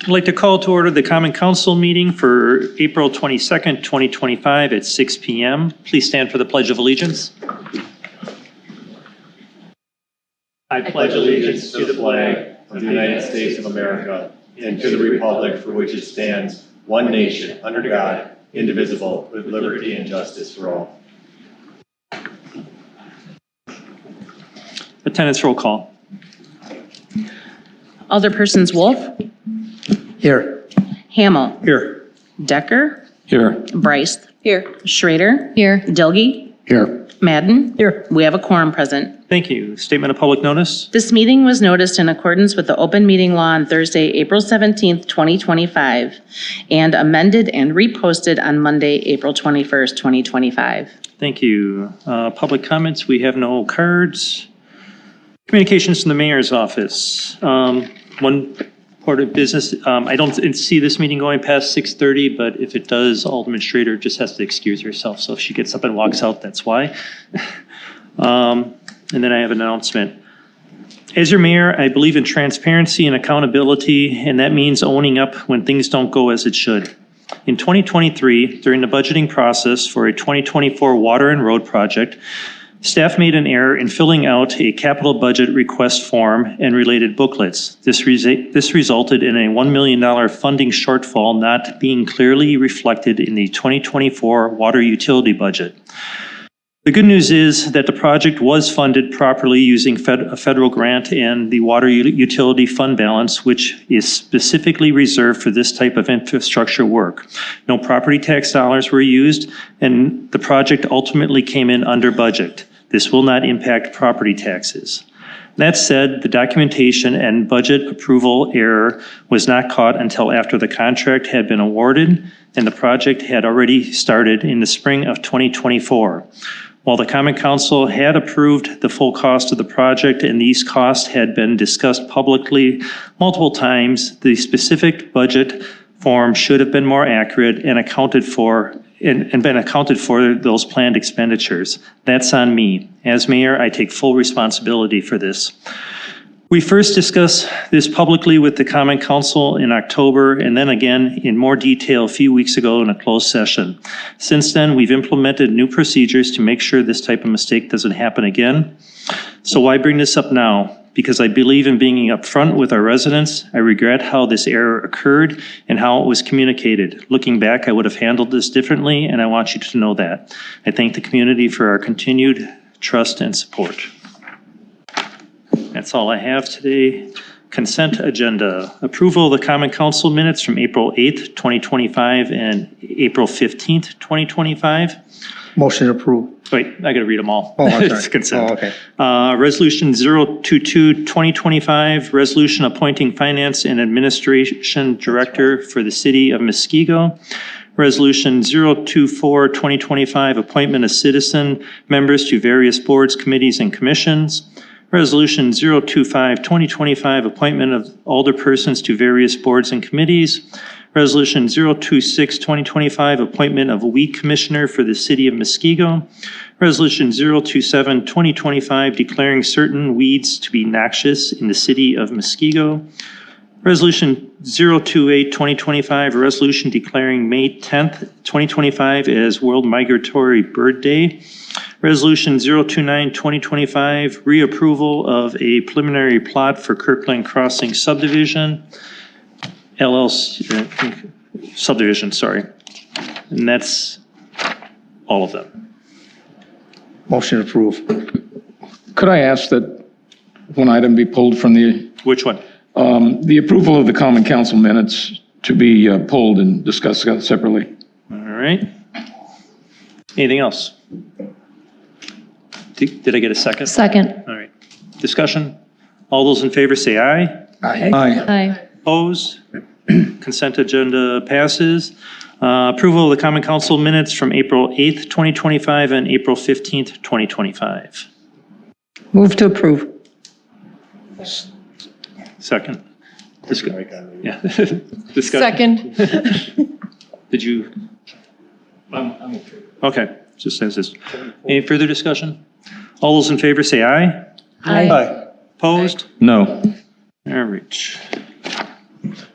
I'd like to call to order the Common Council meeting for April 22nd, 2025 at 6 p.m. Please stand for the Pledge of Allegiance. I pledge allegiance to the flag of the United States of America and to the republic for which it stands, one nation, under God, indivisible, with liberty and justice for all. Attendance roll call. Alderpersons Wolf, Here. Hamel, Here. Decker, Here. Bryce, here, Schrader, here, Dilge, Here. Madden, here. We have a quorum present. Thank you. Statement of public notice. This meeting was noticed in accordance with the open meeting law on Thursday, April 17th, 2025, and amended and reposted on Monday, April 21st, 2025. Thank you. Public comments. We have no cards. Communications from the mayor's office. One part of business. I don't see this meeting going past 6:30, but if it does, Alderman Schrader just has to excuse herself. So if she gets up and walks out, that's why. And then I have an announcement. As your mayor, I believe in transparency and accountability, and that means owning up when things don't go as it should. In 2023, during the budgeting process for a 2024 water and road project, staff made an error in filling out a capital budget request form and related booklets. This resulted in a $1 million funding shortfall not being clearly reflected in the 2024 water utility budget. The good news is that the project was funded properly using a federal grant and the water utility fund balance, which is specifically reserved for this type of infrastructure work. No property tax dollars were used, and the project ultimately came in under budget. This will not impact property taxes. That said, the documentation and budget approval error was not caught until after the contract had been awarded and the project had already started in the spring of 2024. While the Common Council had approved the full cost of the project and these costs had been discussed publicly multiple times, the specific budget form should have been more accurate and accounted for and been accounted for those planned expenditures. That's on me. As mayor, I take full responsibility for this. We first discussed this publicly with the Common Council in October and then again in more detail a few weeks ago in a closed session. Since then, we've implemented new procedures to make sure this type of mistake doesn't happen again. So why bring this up now? Because I believe in being upfront with our residents. I regret how this error occurred and how it was communicated. Looking back, I would have handled this differently, and I want you to know that. I thank the community for our continued trust and support. That's all I have today. Consent agenda. Approval of the Common Council minutes from April 8th, 2025 and April 15th, 2025. Motion approved. Wait, I got to read them all. Oh, I'm sorry. It's consent. Oh, okay. Resolution 022-2025, resolution appointing Finance and Administration Director for the City of Muskego. Resolution 024-2025, appointment of citizen members to various boards, committees, and commissions. Resolution 025-2025, appointment of alderpersons to various boards and committees. Resolution 026-2025, appointment of a weed commissioner for the City of Muskego. Resolution 027-2025, declaring certain weeds to be noxious in the City of Muskego. Resolution 028-2025, a resolution declaring May 10th, 2025 as World Migratory Bird Day. Resolution 029-2025, reapproval of a preliminary plot for Kirkland Crossing subdivision. LLC subdivision, sorry. And that's all of them. Motion approved. Could I ask that one item be pulled from the, Which one? the approval of the Common Council minutes to be pulled and discussed separately? All right. Anything else? Did I get a second? Second. All right. Discussion? All those in favor say aye. Aye. Aye. Opposed? Consent agenda passes. Approval of the Common Council minutes from April 8th, 2025 and April 15th, 2025. Move to approve. Second. Yeah. Discussion. Second. Did you? I'm okay. Okay, just says this. Any further discussion? All those in favor say aye. Aye. Opposed? No. All right.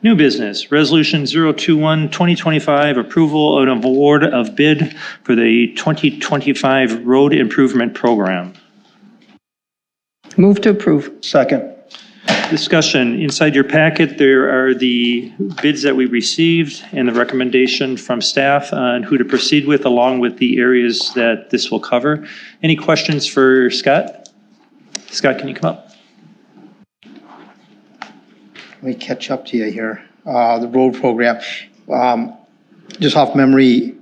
New business, Resolution 021-2025, approval of an award of bid for the 2025 road improvement program. Move to approve. Second. Discussion, inside your packet, there are the bids that we received and the recommendation from staff on who to proceed with, along with the areas that this will cover. Any questions for Scott? Scott, can you come up? Let me catch up to you here. The road program. Just off memory,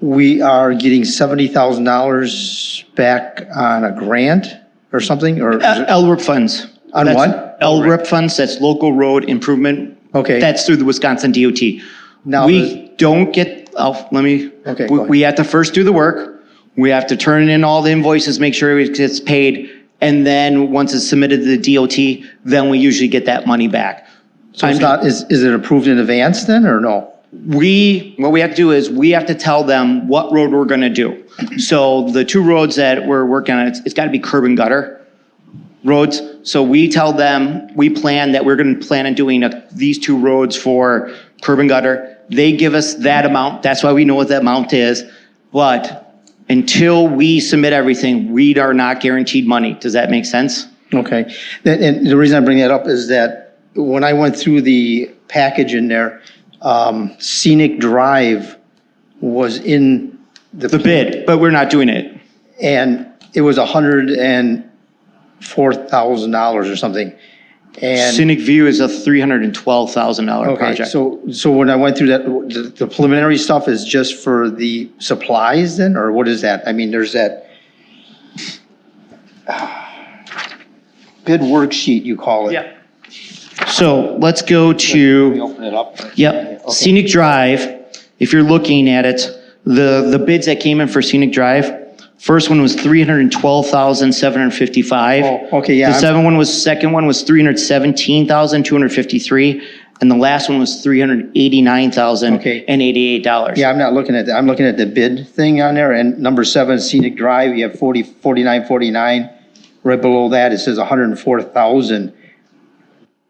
we are getting $70,000 back on a grant or something, or LRIP funds. on That's what? LRIP funds, that's local road improvement. Okay. That's through the Wisconsin DOT. Now We don't get, let me, Okay, we go ahead. we have to first do the work. We have to turn in all the invoices, make sure it gets paid. And then once it's submitted to the DOT, then we usually get that money back. So it's not, is it approved in advance then, or no? What we have to do is we have to tell them what road we're gonna do. So the two roads that we're working on, it's gotta be curb and gutter roads. So we tell them, we plan that we're gonna plan on doing these two roads for curb and gutter. They give us that amount, that's why we know what that amount is. But until we submit everything, we are not guaranteed money. Does that make sense? Okay. And the reason I bring that up is that when I went through the package in there, Scenic Drive was in The bid, but we're not doing it. and it was $104,000 or something. And Scenic View is a $312,000 okay, project. so when I went through that, the preliminary stuff is just for the supplies then, or what is that? I mean, there's that bid worksheet, you call it. Yeah. So let's go Let me to, open it up. yep, Okay. Scenic Drive. If you're looking at it, the bids that came in for Scenic Drive, first one was $312,755. Oh, okay, yeah, The second one was $317,253, and the last one was $389,088. Yeah, I'm not looking at that. I'm looking at the bid thing on there, and number 7, Scenic Drive, you have 4949. Right below that, it says 104,000.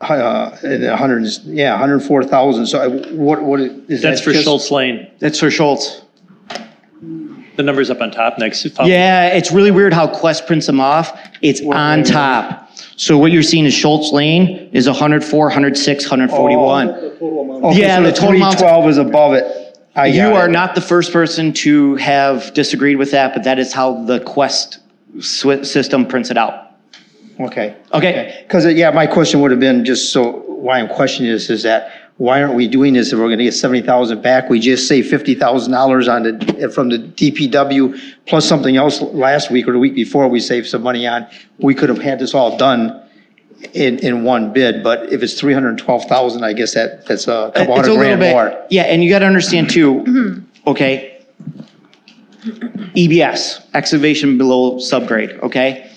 And 104,000. So what is that? That's for just- Schultz Lane. That's for Schultz. The number's up on top next. Yeah, it's really weird how Quest prints them off. It's on top. So what you're seeing is Schultz Lane is 104, 106, 141. Okay, Yeah, so the the total amount- 312 is above it. I You got are it. not the first person to have disagreed with that, but that is how the Quest system prints it out. Okay. Okay. Because, yeah, my question would have been, just so why I'm questioning this, is that why aren't we doing this if we're going to get 70,000 back? We just saved $50,000 from the DPW plus something else last week or the week before we saved some money on. We could have had this all done in one bid, but if it's 312,000, I guess that's a couple It's a hundred little grand bit, more. yeah, and you got to understand too, okay? EBS, excavation below subgrade, okay?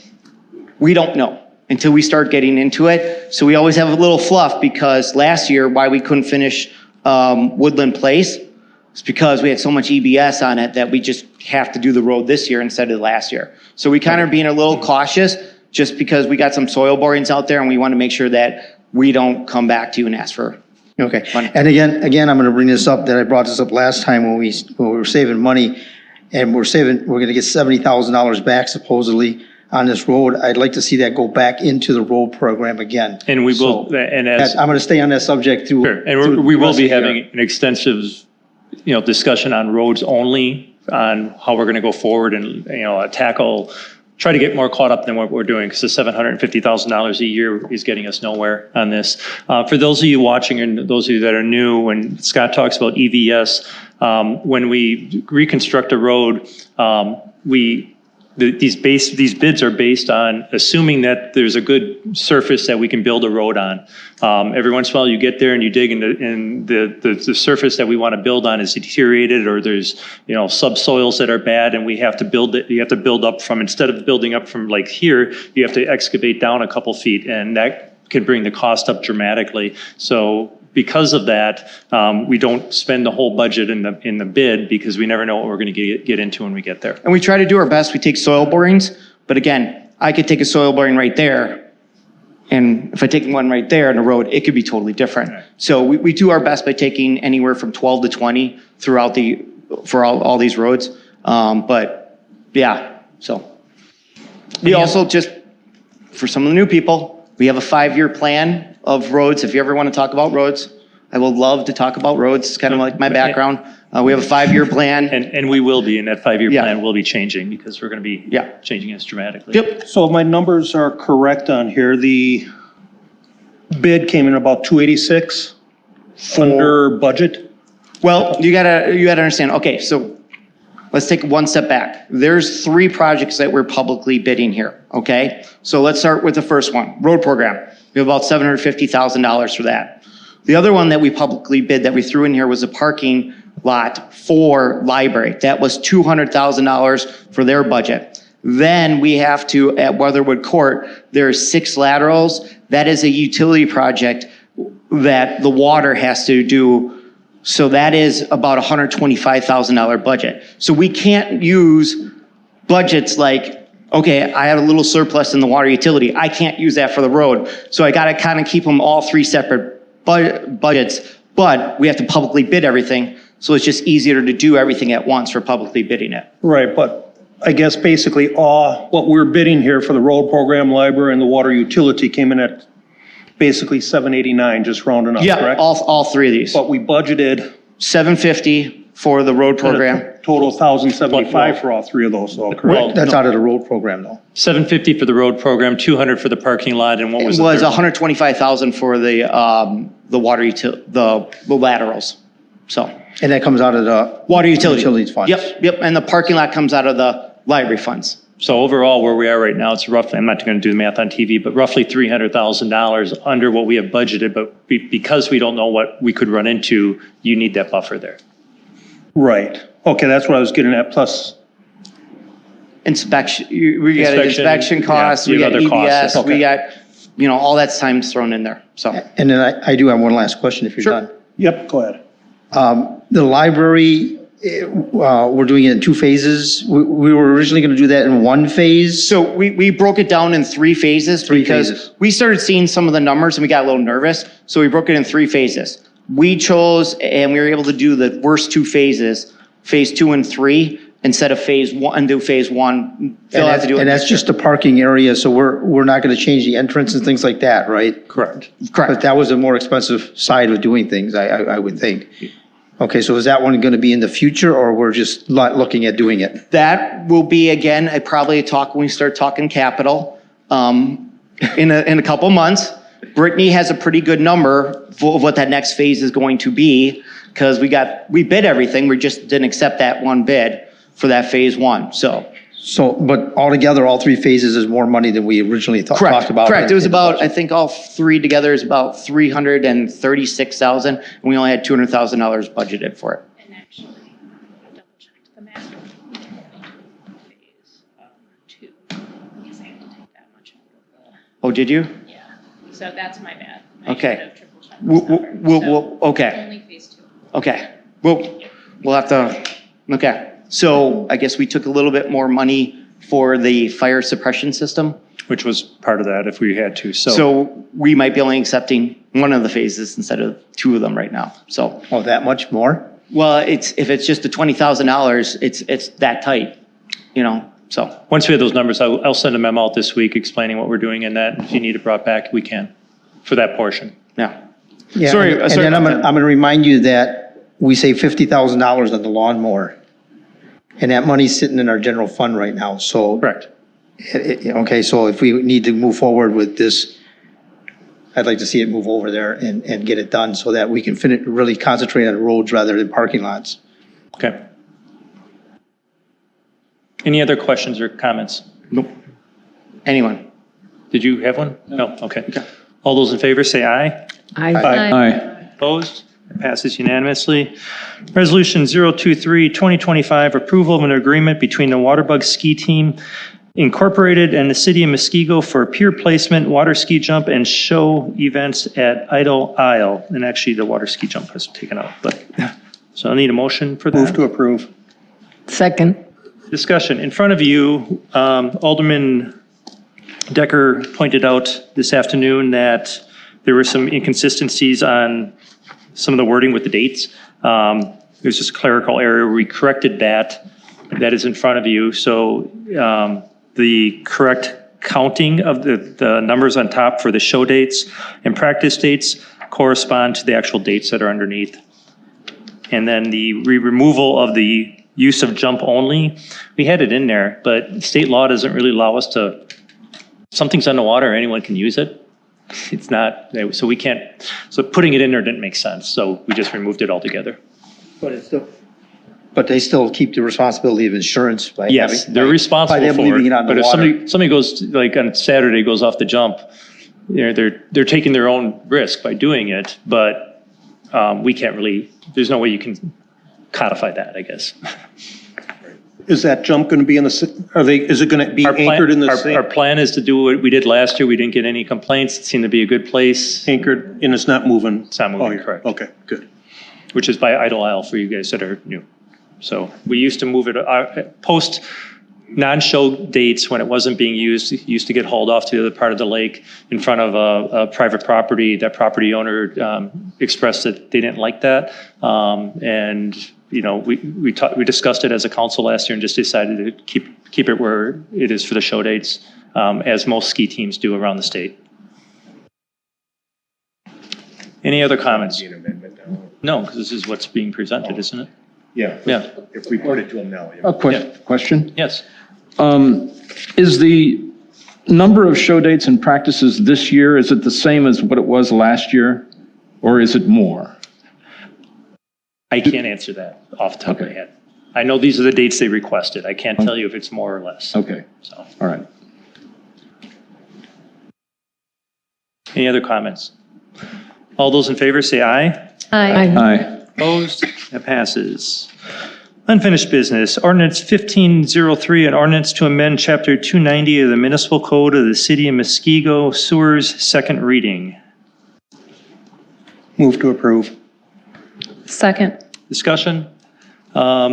We don't know until we start getting into it. So we always have a little fluff because last year, why we couldn't finish Woodland Place is because we had so much EBS on it that we just have to do the road this year instead of last year. So we kind of being a little cautious just because we got some soil borings out there and we want to make sure that we don't come back to you and ask for. Okay. And again, I'm going to bring this up, that I brought this up last time when we were saving money, and we're going to get $70,000 back supposedly on this road. I'd like to see that go back into the road program again. And we will, So, and as. I'm going to stay on that subject through. Sure, and through we the will rest be of the year. having an extensive, discussion on roads only, on how we're going to go forward and, try to get more caught up than what we're doing, because the $750,000 a year is getting us nowhere on this. For those of you watching and those of you that are new, when Scott talks about EVS, when we reconstruct a road, these bids are based on assuming that there's a good surface that we can build a road on. Every once in a while you get there and you dig and the surface that we want to build on is deteriorated, or there's, subsoils that are bad, and we have to build it. You have to build up from, instead of building up from like here, you have to excavate down a couple feet, and that could bring the cost up dramatically. So because of that, we don't spend the whole budget in the bid, because we never know what we're going to get into when we get there. And we try to do our best. We take soil borings, but again, I could take a soil boring right there And if I take one right there in the road, it could be totally different. So we do our best by taking anywhere from 12 to 20 throughout for all these roads. But yeah, so. We also just, for some of the new people, we have a 5-year plan of roads. If you ever want to talk about roads, I will love to talk about roads. It's kind of like my background. We have a 5-year plan. And we will be, and that 5-year Yeah. plan will be changing because we're going to be Yeah. changing this dramatically. Yep. So if my numbers are correct on here, the bid came in about 286 under budget. Well, you gotta understand, okay, so let's take one step back. There's 3 projects that we're publicly bidding here, okay? So let's start with the first one, road program. We have about $750,000 for that. The other one that we publicly bid that we threw in here was a parking lot for library. That was $200,000 for their budget. Then we have to, at Weatherwood Court, there's 6 laterals. That is a utility project that the water has to do. So that is about $125,000 budget. So we can't use budgets like, okay, I have a little surplus in the water utility. I can't use that for the road. So I got to kind of keep them all 3 separate budgets, but we have to publicly bid everything. So it's just easier to do everything at once for publicly bidding it. Right, but I guess basically what we're bidding here for the road program, library, and the water utility came in at basically 789, just rounding up, Yeah, correct? all 3 of these. But we budgeted $750 for the road program. total 1,075 for all 3 of those, though, correct? That's out of the road program, though. 750 for the road program, 200 for the parking lot, and what It was was the third? $125,000 for the water the laterals. So And that comes out of the water utility. utilities funds. Yep. And the parking lot comes out of the library funds. So overall, where we are right now, it's roughly, I'm not going to do the math on TV, but roughly $300,000 under what we have budgeted. But because we don't know what we could run into, you need that buffer there. Right. Okay, that's what I was getting at, plus, Inspection, we got Inspection, inspection costs, yeah, we you got have other costs. EBS, we got, all that time's thrown in there, so. And then I do have one last question if you're Sure. done. yep, go ahead. The library, we're doing it in 2 phases. We were originally going to do that in 1 phase. So we broke it down in 3 phases. 3 because phases. we started seeing some of the numbers and we got a little nervous. So we broke it in 3 phases. We chose and we were able to do the worst 2 phases, phase 2 and 3, instead of phase 1, do phase 1. They'll have to do it And that's next year. just the parking area, so we're not going to change the entrance and things like that, right? Correct. But Correct. that was a more expensive side of doing things, I would think. Okay, so is that one going to be in the future, or we're just looking at doing it? That will be, again, probably a talk when we start talking capital in a couple months. Brittany has a pretty good number of what that next phase is going to be, because we bid everything, we just didn't accept that one bid for that phase 1, so. So, but altogether, all 3 phases is more money than we originally talked about. Correct, it was about, I think all 3 together is about 336,000, and we only had $200,000 budgeted for it. And actually, I double checked the math. Phase 2, because I had to take that much out of Oh, did you? yeah. So that's my bad. Okay. I should have triple checked this number. Okay, Only phase 2. okay, we'll have to, okay. So I guess we took a little bit more money for the fire suppression system. Which was part of that if we had to, So we might be only accepting 1 of the phases instead of 2 of them right now, so. Oh, that much more? Well, if it's just the $20,000, it's that tight, so. Once we have those numbers, I'll send a memo out this week explaining what we're doing in that. If you need it brought back, we can, for that portion. Yeah. Yeah, Sorry, and sorry then I'm about going to remind you that we save $50,000 on the lawnmower. And that money's sitting in our general fund right now, so. Correct. Okay, so if we need to move forward with this, I'd like to see it move over there and get it done so that we can really concentrate on roads rather than parking lots. Okay. Any other questions or comments? Nope. Anyone? Did you have one? No, okay. All those in favor say aye. Aye. Opposed? It passes unanimously. Resolution 023-2025, approval of an agreement between the Waterbug Ski Team Incorporated and the City of Muskego for pier placement, water ski jump, and show events at Idle Isle. And actually, the water ski jump was taken out, but, so I need a motion for that. Move to approve. Second. Discussion. In front of you, Alderman Decker pointed out this afternoon that there were some inconsistencies on some of the wording with the dates. There's just a clerical error. We corrected that. That is in front of you. So the correct counting of the numbers on top for the show dates and practice dates correspond to the actual dates that are underneath. And then the removal of the use of jump only, we had it in there, but state law doesn't really allow us to, something's underwater, anyone can use it. It's not, so we can't, so putting it in there didn't make sense, so we just removed it altogether. But they still keep the responsibility of insurance by Yes, having- they're by responsible them for leaving it, it on the but if water. somebody goes, like on Saturday, goes off the jump, they're taking their own risk by doing it, but we can't really, there's no way you can codify that, I guess. Is that jump going to be in the, is it going to be Our plan- anchored in the our same, plan is to do what we did last year. We didn't get any complaints. It seemed to be a good place, anchored, and it's not moving? It's not moving, Oh, yeah. correct. Okay, good. which is by Idle Isle for you guys that are new. So we used to move it, post non-show dates when it wasn't being used, it used to get hauled off to the other part of the lake in front of a private property. That property owner expressed that they didn't like that. And you know, we discussed it as a council last year and just decided to keep it where it is for the show dates, as most ski teams do around the state. Any other comments? No, because this is what's being presented, isn't it? Yeah. Yeah. If we put it to them now. yeah. A question? Yes. Is the number of show dates and practices this year, is it the same as what it was last year? Or is it more? I can't answer that off the top of my Okay. head. I know these are the dates they requested. I can't tell you if it's more or less. Okay, So, all right. any other comments? All those in favor say aye. Aye. Aye. Opposed? That passes. Unfinished business. Ordinance 1503, an ordinance to amend Chapter 290 of the Municipal Code of the City of Muskego Sewers, second reading. Move to approve. Second. Discussion.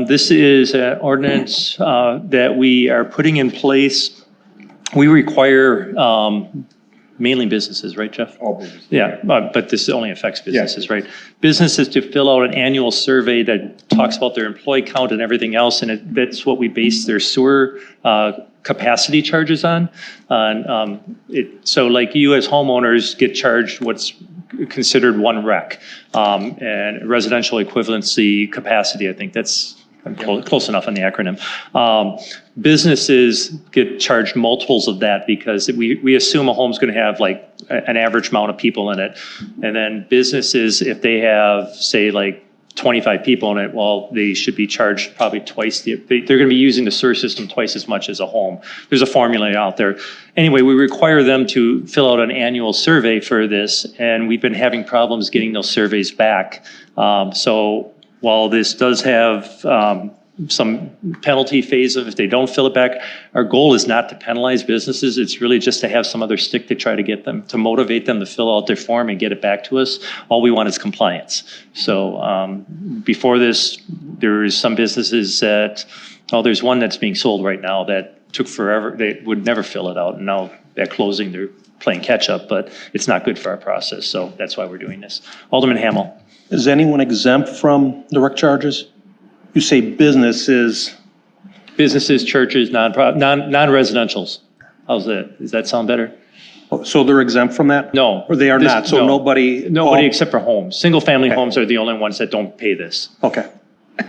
This is an ordinance that we are putting in place. We require mainly businesses, right, Jeff? All business. Yeah, but this only affects businesses, right? Businesses to fill out an annual survey that talks about their employee count and everything else, and that's what we base their sewer capacity charges on. So like you as homeowners get charged what's considered one rec, and residential equivalency capacity, I think that's close enough on the acronym. Businesses get charged multiples of that because we assume a home's going to have like an average amount of people in it. And then businesses, if they have, say, like 25 people in it, well, they should be charged probably twice. They're going to be using the sewer system twice as much as a home. There's a formula out there. Anyway, we require them to fill out an annual survey for this, and we've been having problems getting those surveys back. So while this does have some penalty phase of if they don't fill it back, our goal is not to penalize businesses. It's really just to have some other stick to try to get them, to motivate them to fill out their form and get it back to us. All we want is compliance. So before this, there is some businesses that, there's one that's being sold right now that took forever. They would never fill it out. And now at closing, they're playing catch up, but it's not good for our process. So that's why we're doing this. Alderman Hamel. Is anyone exempt from direct charges? You say businesses, Businesses, churches, non-residentials. How's that? Does that sound better? so they're exempt from that? No. Or they are This- not, so no. nobody? Nobody oh, except for homes. Single-family Okay. homes are the only ones that don't pay this. Okay,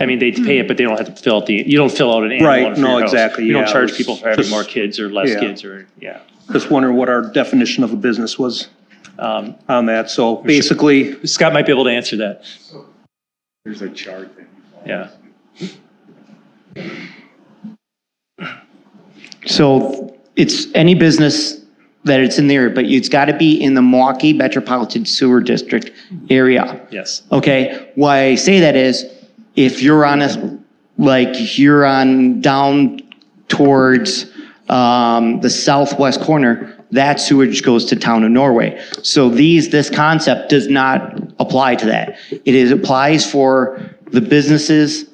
I mean, they pay it, but they don't have to fill out you don't fill out an annual Right, one for no, your house. exactly, You don't yeah, charge it was people for having just- more kids or less yeah. kids or, yeah. just wondering what our definition of a business was on that. So basically, Scott might be able to answer that. There's a chart. Yeah. So it's any business that it's in there, but it's got to be in the Milwaukee Metropolitan Sewer District area. Yes. Okay, why I say that is, if you're on you're on down towards the southwest corner, that sewage goes to town of Norway. So this concept does not apply to that. It applies for the businesses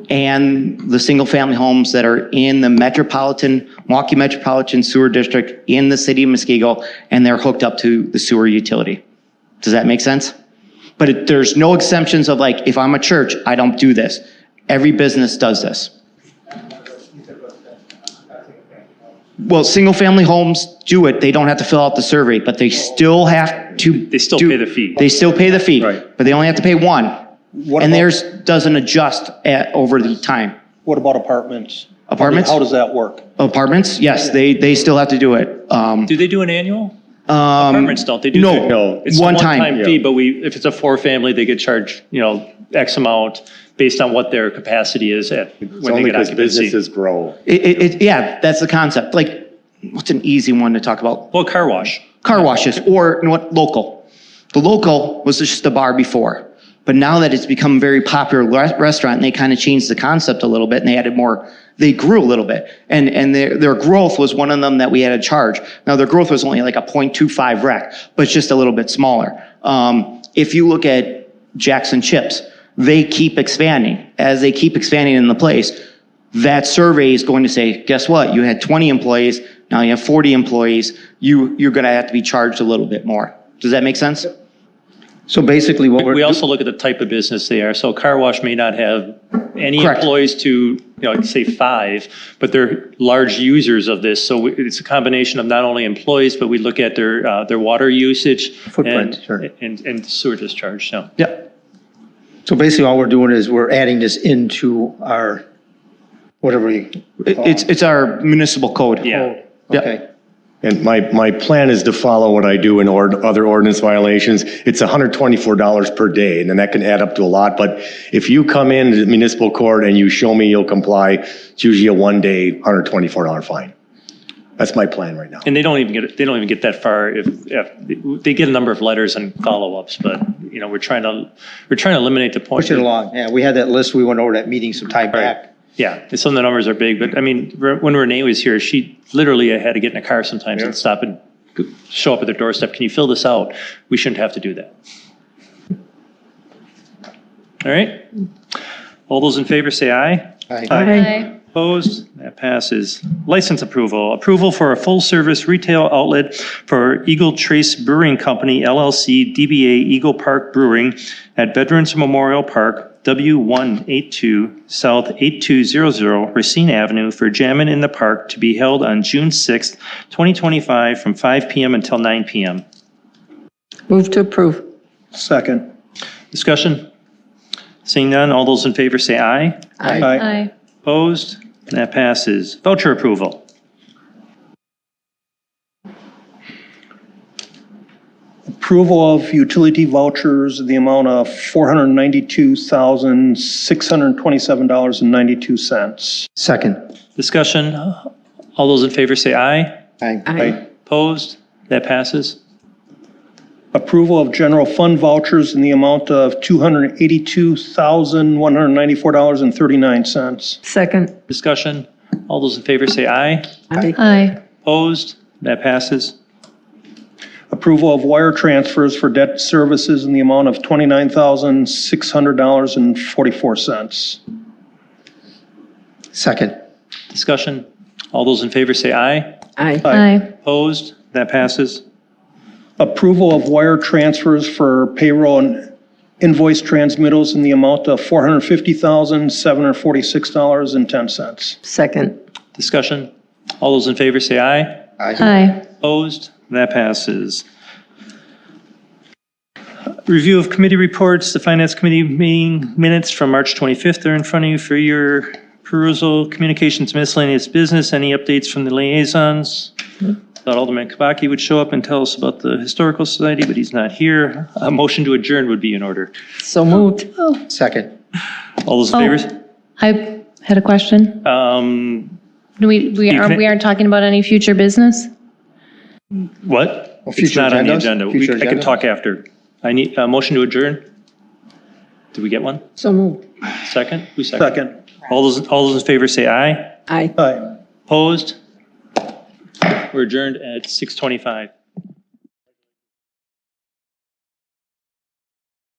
and the single-family homes that are in the Milwaukee Metropolitan Sewer District in the city of Muskego, and they're hooked up to the sewer utility. Does that make sense? But there's no exemptions of like, if I'm a church, I don't do this. Every business does this. Well, single-family homes do it. They don't have to fill out the survey, but they still have to. They still pay the fee. They still pay the fee, Right. but they only have to pay one. What And about- theirs doesn't adjust over the time. What about apartments? Apartments? How does that work? Apartments, yes, they still have to do it. Do they do an annual? Apartments don't, they do. No, It's a one time. one-time fee, but if it's a four-family, they get charged, X amount based on what their capacity is at, It's when they only get because occupancy. businesses grow. Yeah, that's the concept. Like, what's an easy one to talk about? Well, car wash. Car washes, or you know what, local. The local was just a bar before, but now that it's become a very popular restaurant, they kind of changed the concept a little bit, and they added more. They grew a little bit, and their growth was one of them that we had to charge. Now their growth was only like a 0.25 rec, but it's just a little bit smaller. If you look at Jackson Chips, they keep expanding. As they keep expanding in the place, that survey is going to say, guess what? You had 20 employees, now you have 40 employees. You're going to have to be charged a little bit more. Does that make sense? So basically what We also look at the type of business they are. So car wash may not have any Correct. employees to, say 5, but they're large users of this. So it's a combination of not only employees, but we look at their water usage. Footprint, and- sure. And sewer discharge, so. Yeah. So basically all we're doing is we're adding this into our, whatever we. It's our municipal code. Yeah. Yep. Okay. And my plan is to follow what I do in other ordinance violations. It's $124 per day, and then that can add up to a lot. But if you come in to municipal court and you show me you'll comply, it's usually a one-day, $124 fine. That's my plan right now. And they don't even get that far if they get a number of letters and follow-ups, but, we're trying to eliminate the point. Push it along. Yeah, we had that list. We went over that meeting some time back. Yeah, and some of the numbers are big, but I mean, when Renee was here, she literally had to get in a car sometimes and stop and show up at their doorstep. Can you fill this out? We shouldn't have to do that. All right. All those in favor say aye. Aye. Opposed? That passes. License approval. Approval for a full-service retail outlet for Eagle Trace Brewing Company, LLC, DBA Eagle Park Brewing at Veterans Memorial Park, W182 South 8200 Racine Avenue for Jammin' in the Park to be held on June 6th, 2025 from 5 p.m. until 9 p.m. Move to approve. Second. Discussion? Seeing none, all those in favor say aye. Aye. Opposed? That passes. Voucher approval. Approval of utility vouchers in the amount of $492,627.92. Second. Discussion? All those in favor say aye. Aye. Opposed? That passes. Approval of general fund vouchers in the amount of $282,194.39. Second. Discussion? All those in favor say aye. Aye. Opposed? That passes. Approval of wire transfers for debt services in the amount of $29,600.44. Second. Discussion? All those in favor say aye. Aye. Opposed? That passes. Approval of wire transfers for payroll and invoice transmittals in the amount of $450,746.10. Second. Discussion? All those in favor say aye. Aye. Opposed? That passes. Review of committee reports. The Finance Committee meeting minutes from March 25th are in front of you for your perusal. Communications miscellaneous business. Any updates from the liaisons? Thought Alderman Kabaki would show up and tell us about the Historical Society, but he's not here. A motion to adjourn would be in order. So moved. Second. All those in favor? I had a question. We aren't talking about any future business? What? Well, It's future not on the agendas? agenda. Future I can agenda? talk after. I need a motion to adjourn. Did we get one? So moved. Second? Who's second? Second. All those in favor say aye. Aye. Aye. Opposed? We're adjourned at 6:25.